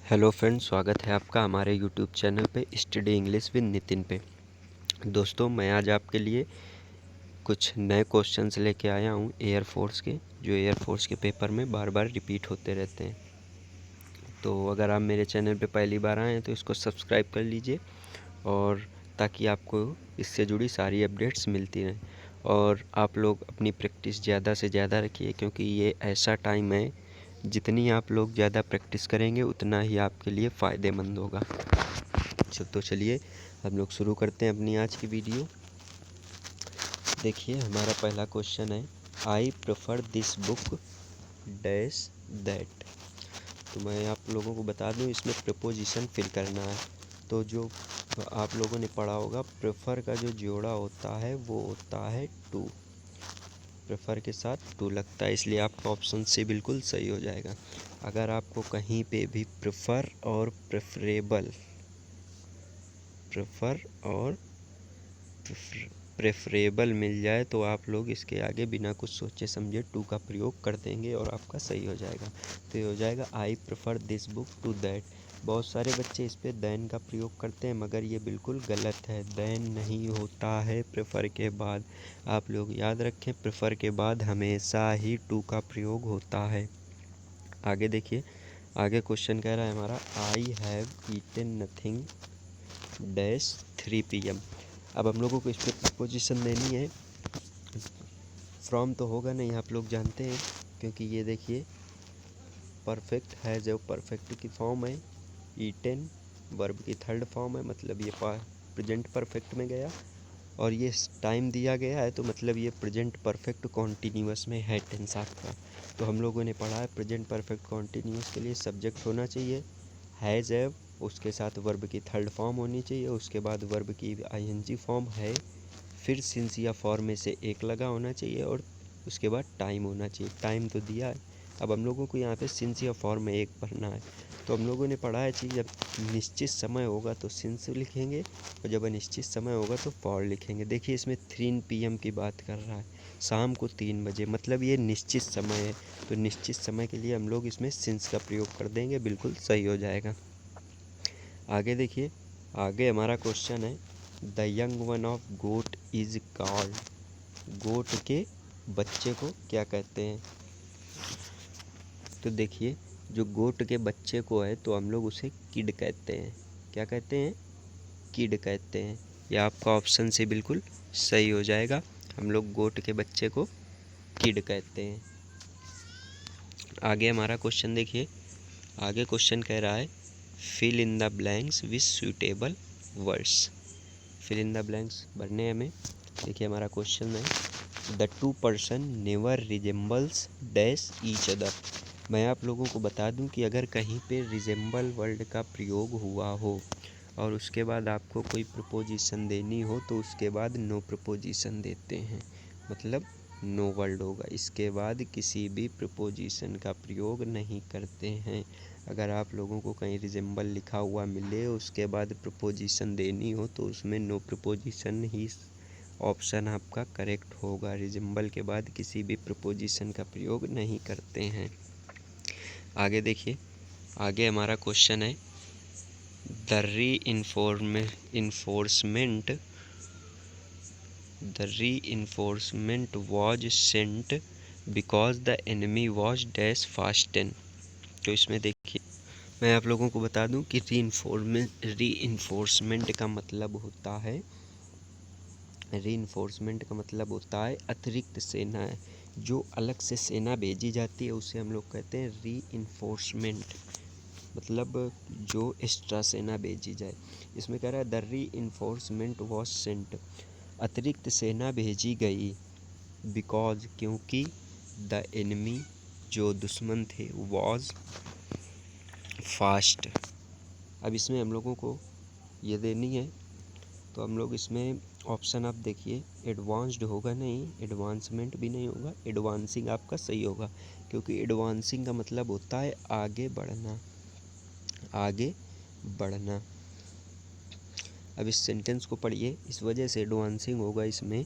Hello friends, स्वागत है आपका हमारे यूट्यूब चैनल पे स्टडी इंग्लिश विद नितिन पे। दोस्तों, मैं आज आपके लिए कुछ नए क्वेश्चंस लेके आया हूँ एयरफोर्स के, जो एयरफोर्स के पेपर में बार बार रिपीट होते रहते हैं। तो अगर आप मेरे चैनल पे पहली बार आए हैं तो इसको सब्सक्राइब कर लीजिए, और ताकि आपको इससे जुड़ी सारी अपडेट्स मिलती रहें। और आप लोग अपनी प्रैक्टिस ज़्यादा से ज़्यादा रखिए, क्योंकि ये ऐसा टाइम है जितनी आप लोग ज़्यादा प्रैक्टिस करेंगे उतना ही आपके लिए फ़ायदेमंद होगा। तो चलिए हम लोग शुरू करते हैं अपनी आज की वीडियो। देखिए, हमारा पहला क्वेश्चन है, आई prefer this book dash that. तो मैं आप लोगों को बता दूं, इसमें प्रीपोजिशन फिल करना है। तो जो आप लोगों ने पढ़ा होगा, प्रेफर का जो जोड़ा होता है वो होता है टू। प्रेफर के साथ टू लगता है, इसलिए आपका ऑप्शन सी बिल्कुल सही हो जाएगा। अगर आपको कहीं पे भी प्रेफर और प्रेफरेबल मिल जाए तो आप लोग इसके आगे बिना कुछ सोचे समझे टू का प्रयोग कर देंगे और आपका सही हो जाएगा। तो ये हो जाएगा, I prefer this book to that. बहुत सारे बच्चे इस पे देन का प्रयोग करते हैं, मगर ये बिल्कुल गलत है। देन नहीं होता है प्रेफर के बाद। आप लोग याद रखें, प्रेफर के बाद हमेशा ही टू का प्रयोग होता है। आगे देखिए, आगे क्वेश्चन कह रहा है हमारा, I have eaten nothing dash 3 PM। अब हम लोगों को इस पर प्रीपोजिशन देनी है। फ्रॉम तो होगा नहीं, आप लोग जानते हैं, क्योंकि ये देखिए परफेक्ट है, जो परफेक्ट की फॉर्म है। ईटेन वर्ब की थर्ड फॉर्म है, मतलब ये प्रेजेंट परफेक्ट में गया। और ये टाइम दिया गया है, तो मतलब ये प्रेजेंट परफेक्ट कॉन्टीन्यूअस में है टेंस आपका। तो हम लोगों ने पढ़ा है, प्रेजेंट परफेक्ट कॉन्टीन्यूअस के लिए सब्जेक्ट होना चाहिए हैज़ हैव, उसके साथ वर्ब की थर्ड फॉर्म होनी चाहिए, उसके बाद वर्ब की ING फॉर्म है, फिर सिंस या फॉर में से एक लगा होना चाहिए, और उसके बाद टाइम होना चाहिए। टाइम तो दिया है, अब हम लोगों को यहाँ पे सिंस या फॉर में एक भरना है। तो हम लोगों ने पढ़ा है कि जब निश्चित समय होगा तो सिंस लिखेंगे, और जब अनिश्चित समय होगा तो फॉर लिखेंगे। देखिए, इसमें 3 PM की बात कर रहा है, शाम को 3 बजे, मतलब ये निश्चित समय है। तो निश्चित समय के लिए हम लोग इसमें सिंस का प्रयोग कर देंगे, बिल्कुल सही हो जाएगा। आगे देखिए, आगे हमारा क्वेश्चन है, the young one of goat is called. Goat के बच्चे को क्या कहते हैं? तो देखिए, जो गोट के बच्चे को है तो हम लोग उसे किड कहते हैं। क्या कहते हैं? किड कहते हैं। यह आपका ऑप्शन से बिल्कुल सही हो जाएगा। हम लोग गोट के बच्चे को किड कहते हैं। आगे हमारा क्वेश्चन देखिए, आगे क्वेश्चन कह रहा है, fill in the blanks with suitable words. Fill in the blanks भरने हैं हमें। देखिए, हमारा क्वेश्चन है, the two person never resembles dash each other. मैं आप लोगों को बता दूं कि अगर कहीं पे रिजेंबल वर्ड का प्रयोग हुआ हो और उसके बाद आपको कोई प्रपोजिशन देनी हो, तो उसके बाद नो प्रपोजिशन देते हैं, मतलब नो वर्ड होगा। इसके बाद किसी भी प्रपोजिशन का प्रयोग नहीं करते हैं। अगर आप लोगों को कहीं रिजेंबल लिखा हुआ मिले, उसके बाद प्रपोजिशन देनी हो, तो उसमें नो प्रपोजिशन ही ऑप्शन आपका करेक्ट होगा। रिजेंबल के बाद किसी भी प्रपोजिशन का प्रयोग नहीं करते हैं। आगे देखिए, आगे हमारा क्वेश्चन है, the reinforcement was sent because the enemy was dash fasten। तो इसमें देखिए, मैं आप लोगों को बता दूं कि रीइंफोर्समेंट का मतलब होता है अतिरिक्त सेना है। जो अलग से सेना भेजी जाती है उसे हम लोग कहते हैं रीइंफोर्समेंट, मतलब जो एक्स्ट्रा सेना भेजी जाए। इसमें कह रहा है, द रीइंफोर्समेंट वॉज सेंट, अतिरिक्त सेना भेजी गई, बिकॉज क्योंकि, द एनिमी जो दुश्मन थे, वॉज फास्ट। अब इसमें हम लोगों को ये देनी है, तो हम लोग इसमें ऑप्शन आप देखिए, एडवांस्ड होगा नहीं, एडवांसमेंट भी नहीं होगा, एडवांसिंग आपका सही होगा, क्योंकि एडवांसिंग का मतलब होता है आगे बढ़ना, आगे बढ़ना। अब इस सेंटेंस को पढ़िए, इस वजह से एडवांसिंग होगा इसमें,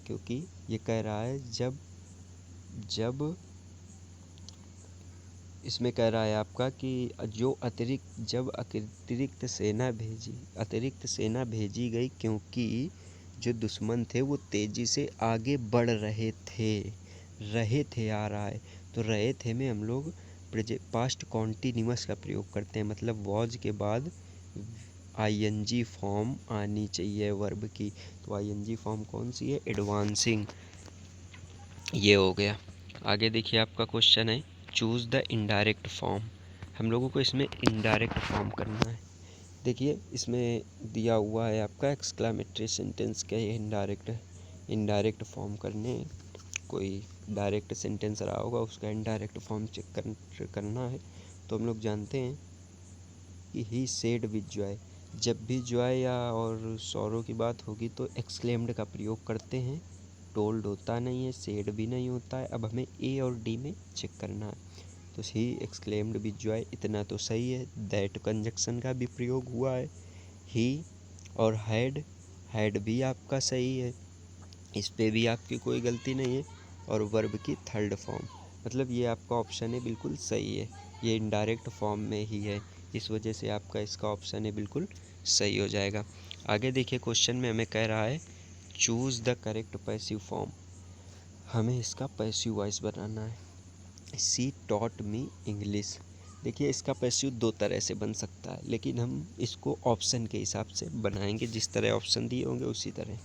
क्योंकि ये कह रहा है जब इसमें कह रहा है आपका कि जब अतिरिक्त सेना भेजी गई, क्योंकि जो दुश्मन थे वो तेज़ी से आगे बढ़ रहे थे आ रहा है। तो रहे थे में हम लोग पास्ट कॉन्टिन्यूअस का प्रयोग करते हैं, मतलब वॉज के बाद आईएनजी फॉर्म आनी चाहिए वर्ब की। तो आईएनजी फॉर्म कौन सी है? एडवांसिंग। ये हो गया। आगे देखिए आपका क्वेश्चन है चूज़ द इनडायरेक्ट फॉर्म। हम लोगों को इसमें इनडायरेक्ट फॉर्म करना है। देखिए इसमें दिया हुआ है आपका एक्सक्लामेटरी सेंटेंस के इनडायरेक्ट फॉर्म करने। कोई डायरेक्ट सेंटेंस रहा होगा उसका इनडायरेक्ट फॉर्म चेक करना है। तो हम लोग जानते हैं कि ही सेड विद जॉय। जब भी जॉय या और सौरो की बात होगी तो एक्सक्लेम्ड का प्रयोग करते हैं। टोल्ड होता नहीं है, सेड भी नहीं होता है। अब हमें ए और डी में चेक करना है। तो ही एक्सक्लेम्ड विद जॉय, इतना तो सही है। दैट कंजक्शन का भी प्रयोग हुआ है। ही और हैड भी आपका सही है, इस पे भी आपकी कोई गलती नहीं है। और वर्ब की थर्ड फॉर्म, मतलब ये आपका ऑप्शन है बिल्कुल सही है। ये इनडायरेक्ट फॉर्म में ही है, इस वजह से आपका इसका ऑप्शन है बिल्कुल सही हो जाएगा। आगे देखिए क्वेश्चन में हमें कह रहा है choose the correct passive form. हमें इसका पैसिव वॉइस बनाना है। सी टॉट मी इंग्लिश। देखिए इसका पैसिव दो तरह से बन सकता है, लेकिन हम इसको ऑप्शन के हिसाब से बनाएंगे, जिस तरह ऑप्शन दिए होंगे उसी तरह।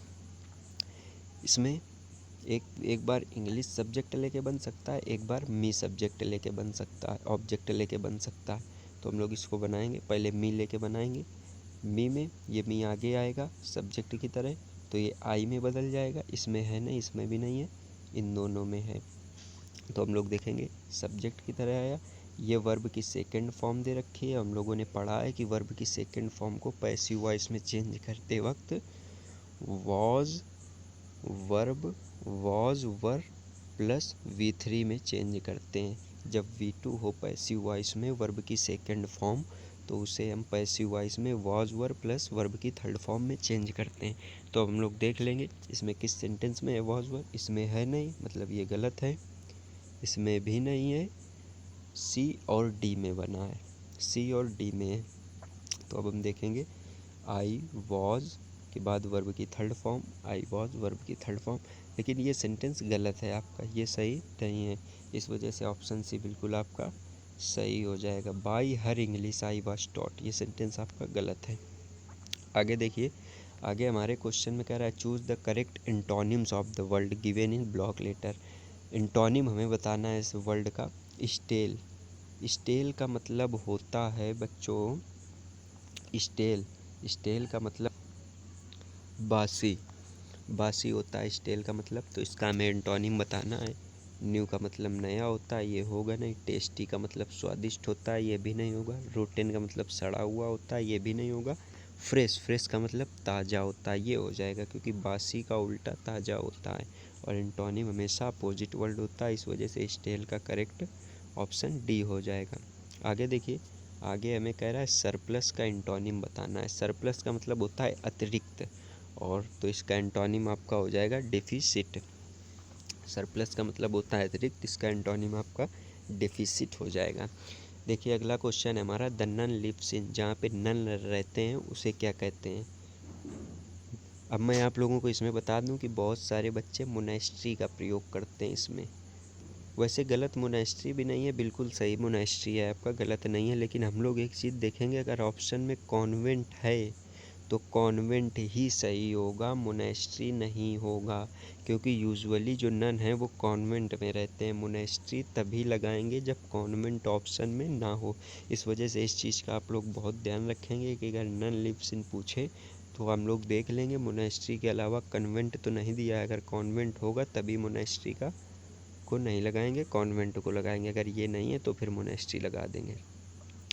इसमें एक बार इंग्लिश सब्जेक्ट लेके बन सकता है, एक बार मी सब्जेक्ट लेके बन सकता है, ऑब्जेक्ट लेके बन सकता है। तो हम लोग इसको बनाएंगे, पहले मी लेके बनाएंगे। मी में ये मी आगे आएगा सब्जेक्ट की तरह, तो ये आई में बदल जाएगा। इसमें है नहीं, इसमें भी नहीं है, इन दोनों में है। तो हम लोग देखेंगे सब्जेक्ट की तरह आया। ये वर्ब की सेकंड फॉर्म दे रखी है। हम लोगों ने पढ़ा है कि वर्ब की सेकंड फॉर्म को पैसिव वॉइस में चेंज करते वक्त वॉज वर प्लस V3 में चेंज करते हैं। जब V2 हो पैसिव वॉइस में वर्ब की सेकंड फॉर्म, तो उसे हम पैसिव वॉइस में वॉज वर प्लस वर्ब की थर्ड फॉर्म में चेंज करते हैं। तो हम लोग देख लेंगे इसमें किस सेंटेंस में है वॉज वर। इसमें है नहीं, मतलब ये गलत है। इसमें भी नहीं है, सी और डी में बना है, सी और डी में है। तो अब हम देखेंगे आई वॉज के बाद वर्ब की third form, I was verb की थर्ड फॉर्म। लेकिन ये सेंटेंस गलत है आपका, ये सही नहीं है। इस वजह से ऑप्शन सी बिल्कुल आपका सही हो जाएगा। By her English I was taught, ये सेंटेंस आपका गलत है। आगे देखिए, आगे हमारे क्वेश्चन में कह रहा है choose the correct antonyms of the word given in block letter. Antonym हमें बताना है इस वर्ड का। स्टेल, स्टेल का मतलब होता है बच्चों, स्टेल का मतलब बासी, बासी होता है स्टेल का मतलब। तो इसका हमें एंटोनिम बताना है। न्यू का मतलब नया होता है, ये होगा नहीं। टेस्टी का मतलब स्वादिष्ट होता है, ये भी नहीं होगा। रोटेन का मतलब सड़ा हुआ होता है, ये भी नहीं होगा। फ्रेश का मतलब ताज़ा होता है, ये हो जाएगा, क्योंकि बासी का उल्टा ताज़ा होता है। और एंटोनिम हमेशा अपोजिट वर्ड होता है, इस वजह से स्टेल का करेक्ट ऑप्शन डी हो जाएगा। आगे देखिए, आगे हमें कह रहा है सरप्लस का एंटोनिम बताना है। सरप्लस का मतलब होता है अतिरिक्त, और तो इसका एंटोनिम आपका हो जाएगा डेफिसिट। सरप्लस का मतलब होता है अतिरिक्त, इसका एंटोनिम आपका डेफिसिट हो जाएगा। देखिए अगला क्वेश्चन है हमारा, द नन लिव्स इन। जहाँ पे नन रहते हैं उसे क्या कहते हैं? अब मैं आप लोगों को इसमें बता दूं कि बहुत सारे बच्चे मोनेस्ट्री का प्रयोग करते हैं इसमें। वैसे गलत मोनेस्ट्री भी नहीं है, बिल्कुल सही मोनेस्ट्री है आपका, गलत नहीं है। लेकिन हम लोग एक चीज़ देखेंगे, अगर ऑप्शन में कॉन्वेंट है तो कॉन्वेंट ही सही होगा, मोनेस्ट्री नहीं होगा। क्योंकि यूजुअली जो नन है वो कॉन्वेंट में रहते हैं। मोनेस्ट्री तभी लगाएंगे जब कॉन्वेंट ऑप्शन में ना हो। इस वजह से इस चीज़ का आप लोग बहुत ध्यान रखेंगे कि अगर नन लिव्स इन पूछे तो हम लोग देख लेंगे मोनेस्ट्री के अलावा कन्वेंट तो नहीं दिया है। अगर कॉन्वेंट होगा तभी मोनेस्ट्री को नहीं लगाएंगे, कॉन्वेंट को लगाएंगे। अगर ये नहीं है तो फिर मोनेस्ट्री लगा देंगे।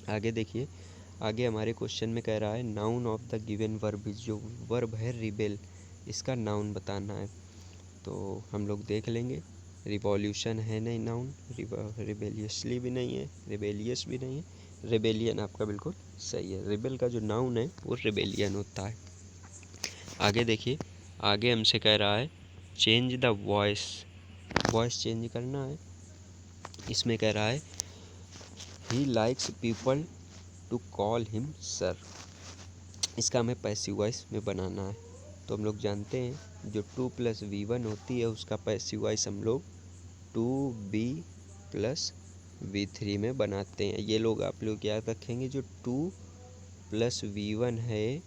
आगे देखिए, आगे हमारे क्वेश्चन में कह रहा है noun of the given verb. जो वर्ब है रिबेल, इसका नाउन बताना है। तो हम लोग देख लेंगे, रिवॉल्यूशन है नहीं नाउन, रिबेलियसली भी नहीं है, रिबेलियस भी नहीं है, रिबेलियन आपका बिल्कुल सही है। रिबेल का जो नाउन है वो रिबेलियन होता है। आगे देखिए, आगे हमसे कह रहा है change the voice, voice change करना है। इसमें कह रहा है he likes people to call him sir. इसका हमें पैसिव वॉइस में बनाना है। तो हम लोग जानते हैं जो 2 + V1 होती है उसका पैसिव वॉइस हम लोग 2B + V3 में बनाते हैं। ये लोग आप लोग याद रखेंगे, जो 2 + V1 है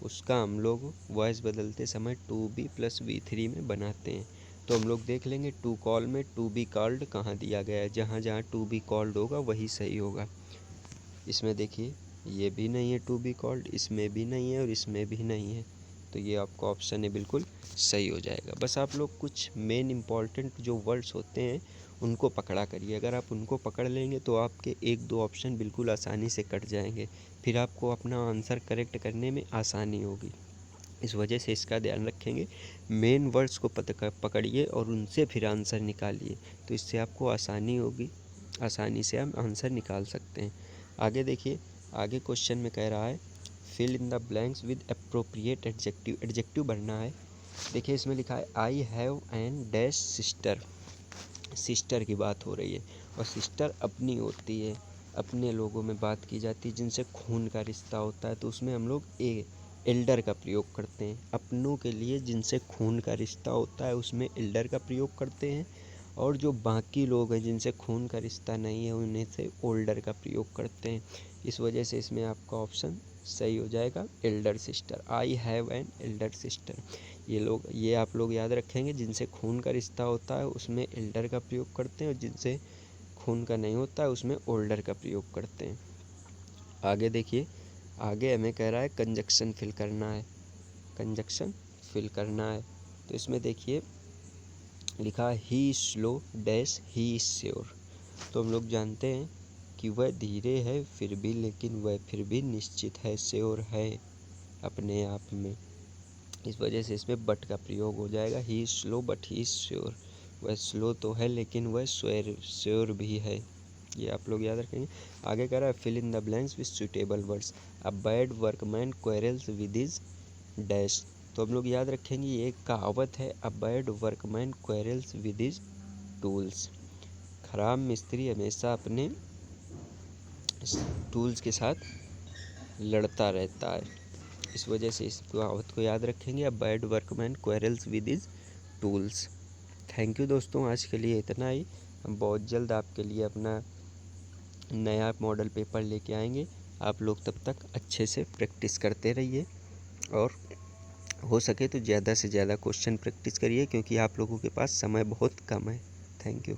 उसका हम लोग वॉइस बदलते समय 2B + V3 में बनाते हैं। तो हम लोग देख लेंगे टू कॉल में टू बी कॉल्ड कहाँ दिया गया है। जहाँ जहाँ टू बी कॉल्ड होगा वही सही होगा। इसमें देखिए ये भी नहीं है टू बी कॉल्ड, इसमें भी नहीं है और इसमें भी नहीं है। तो ये आपका ऑप्शन है बिल्कुल सही हो जाएगा। बस आप लोग कुछ मेन इम्पॉर्टेंट जो वर्ड्स होते हैं उनको पकड़ा करिए। अगर आप उनको पकड़ लेंगे तो आपके 1-2 ऑप्शन बिल्कुल आसानी से कट जाएंगे। फिर आपको अपना आंसर करेक्ट करने में आसानी होगी। इस वजह से इसका ध्यान रखेंगे। मेन वर्ड्स को पकड़िए और उनसे फिर आंसर निकालिए, तो इससे आपको आसानी होगी। आसानी से हम आंसर निकाल सकते हैं। आगे देखिए, आगे क्वेश्चन में कह रहा है fill in the blanks with appropriate adjective. Adjective भरना है। देखिए इसमें लिखा है I have an dash sister. Sister की बात हो रही है और सिस्टर अपनी होती है, अपने लोगों में बात की जाती है जिनसे खून का रिश्ता होता है। तो उसमें हम लोग एल्डर का प्रयोग करते हैं। अपनों के लिए जिनसे खून का रिश्ता होता है उसमें एल्डर का प्रयोग करते हैं, और जो बाकी लोग हैं जिनसे खून का रिश्ता नहीं है उन्हें से ओल्डर का प्रयोग करते हैं। इस वजह से इसमें आपका ऑप्शन सही हो जाएगा Elder sister. I have an elder sister. ये आप लोग याद रखेंगे, जिनसे खून का रिश्ता होता है उसमें एल्डर का प्रयोग करते हैं और जिनसे खून का नहीं होता है उसमें ओल्डर का प्रयोग करते हैं। आगे देखिए, आगे हमें कह रहा है कंजक्शन फिल करना है। कंजक्शन फिल करना है तो इसमें देखिए लिखा है he is slow dash he is sure. तो हम लोग जानते हैं कि वह धीरे है फिर भी, लेकिन वह फिर भी निश्चित है, श्योर है अपने आप में। इस वजह से इसमें बट का प्रयोग हो जाएगा। He is slow but he is sure. वह स्लो तो है लेकिन वह श्योर भी है। ये आप लोग याद रखेंगे। आगे कह रहा है fill in the blanks with suitable words. A bad workman quarrels with his dash. तो हम लोग याद रखेंगे ये एक कहावत है, a bad workman quarrels with his tools. खराब मिस्त्री हमेशा अपने टूल्स के साथ लड़ता रहता है। इस वजह से इस कहावत को याद रखेंगे, अ bad workman quarrels with his tools. Thank you दोस्तों, आज के लिए इतना ही। हम बहुत जल्द आपके लिए अपना नया मॉडल पेपर लेके आएंगे। आप लोग तब तक अच्छे से प्रैक्टिस करते रहिए और हो सके तो ज़्यादा से ज़्यादा क्वेश्चन प्रैक्टिस करिए, क्योंकि आप लोगों के पास समय बहुत कम है। Thank you.